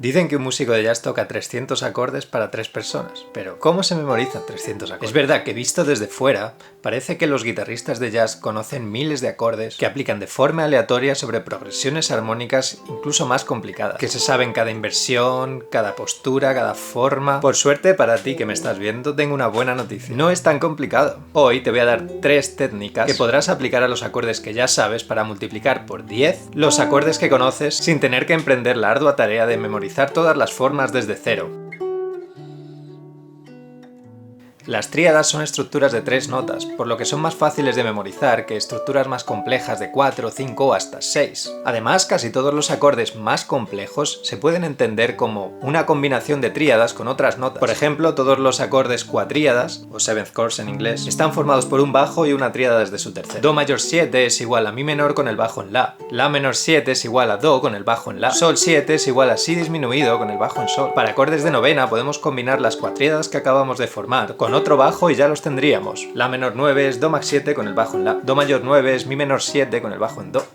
Dicen que un músico de jazz toca 300 acordes para 3 personas, pero ¿cómo se memorizan 300 acordes? Es verdad que visto desde fuera, parece que los guitarristas de jazz conocen miles de acordes que aplican de forma aleatoria sobre progresiones armónicas incluso más complicadas, que se saben cada inversión, cada postura, cada forma. Por suerte para ti que me estás viendo, tengo una buena noticia. No es tan complicado. Hoy te voy a dar 3 técnicas que podrás aplicar a los acordes que ya sabes para multiplicar por 10 los acordes que conoces sin tener que emprender la ardua tarea de memorizar todas las formas desde cero. Las tríadas son estructuras de 3 notas, por lo que son más fáciles de memorizar que estructuras más complejas de 4, 5 o hasta 6. Además, casi todos los acordes más complejos se pueden entender como una combinación de tríadas con otras notas. Por ejemplo, todos los acordes cuatríadas, o seventh chords en inglés, están formados por un bajo y una tríada desde su tercero. Do mayor 7 es igual a mi menor con el bajo en la. La menor 7 es igual a do con el bajo en la. Sol 7 es igual a si disminuido con el bajo en sol. Para acordes de novena podemos combinar las cuatríadas que acabamos de formar con otro bajo y ya los tendríamos. La menor 9 es do max 7 con el bajo en la. Do mayor 9 es mi menor 7 con el bajo en do.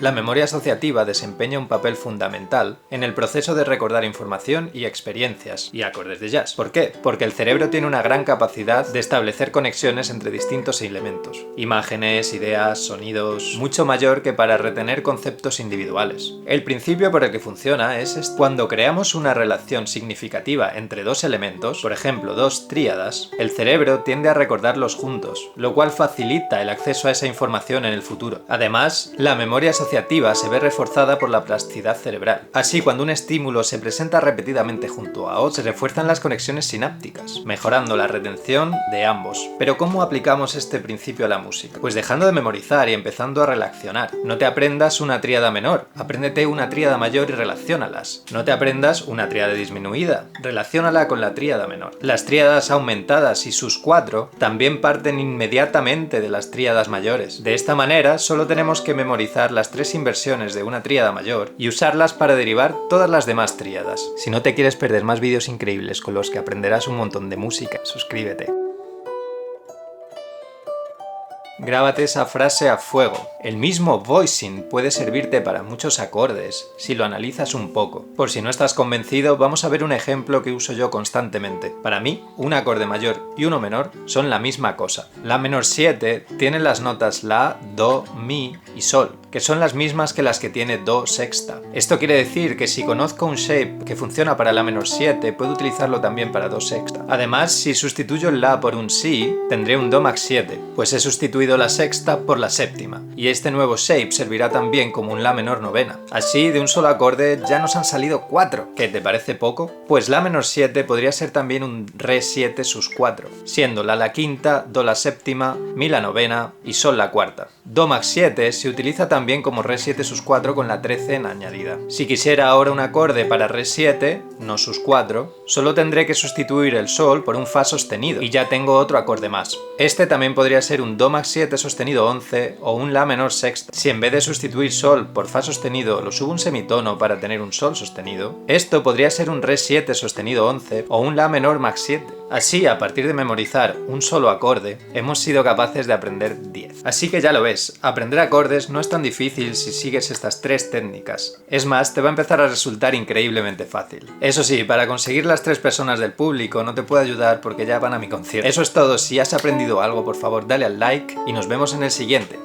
La memoria asociativa desempeña un papel fundamental en el proceso de recordar información y experiencias y acordes de jazz. ¿Por qué? Porque el cerebro tiene una gran capacidad de establecer conexiones entre distintos elementos, imágenes, ideas, sonidos, mucho mayor que para retener conceptos individuales. El principio por el que funciona es cuando creamos una relación significativa entre dos elementos, por ejemplo, dos tríadas, el cerebro tiende a recordarlos juntos, lo cual facilita el acceso a esa información en el futuro. Además, la memoria asociativa se ve reforzada por la plasticidad cerebral. Así, cuando un estímulo se presenta repetidamente junto a otro, se refuerzan las conexiones sinápticas, mejorando la retención de ambos. Pero ¿cómo aplicamos este principio a la música? Pues dejando de memorizar y empezando a relacionar. No te aprendas una tríada menor, apréndete una tríada mayor y relaciónalas. No te aprendas una tríada disminuida, relaciónala con la tríada menor. Las tríadas aumentadas y sus 4 también parten inmediatamente de las tríadas mayores. De esta manera, solo tenemos que memorizar las 3 inversiones de una tríada mayor y usarlas para derivar todas las demás tríadas. Si no te quieres perder más vídeos increíbles con los que aprenderás un montón de música, suscríbete. Grábate esa frase a fuego. El mismo voicing puede servirte para muchos acordes si lo analizas un poco. Por si no estás convencido, vamos a ver un ejemplo que uso yo constantemente. Para mí, un acorde mayor y uno menor son la misma cosa. La menor 7 tiene las notas la, do, mi y sol, que son las mismas que las que tiene do sexta. Esto quiere decir que si conozco un shape que funciona para la menor 7, puedo utilizarlo también para do sexta. Además, si sustituyo el la por un si, tendré un do max 7, pues he sustituido la sexta por la séptima, y este nuevo shape servirá también como un la menor novena. Así, de un solo acorde ya nos han salido 4. ¿Qué te parece poco? Pues la menor 7 podría ser también un re 7 sus 4, siendo la quinta, do la séptima, mi la novena y sol la cuarta. Do max 7 se utiliza también como re 7 sus 4 con la 13 en añadida. Si quisiera ahora un acorde para re 7, no sus 4, solo tendré que sustituir el sol por un fa sostenido y ya tengo otro acorde más. Este también podría ser un do max 7 sostenido 11 o un la menor sexta. Si en vez de sustituir sol por fa sostenido lo subo un semitono para tener un sol sostenido, esto podría ser un re 7 sostenido 11 o un la menor max 7. Así, a partir de memorizar un solo acorde, hemos sido capaces de aprender 10. Así que ya lo ves, aprender acordes no es tan difícil si sigues estas 3 técnicas. Es más, te va a empezar a resultar increíblemente fácil. Eso sí, para conseguir las 3 personas del público no te puedo ayudar porque ya van a mi concierto. Eso es todo, si has aprendido algo, por favor dale al like y nos vemos en el siguiente.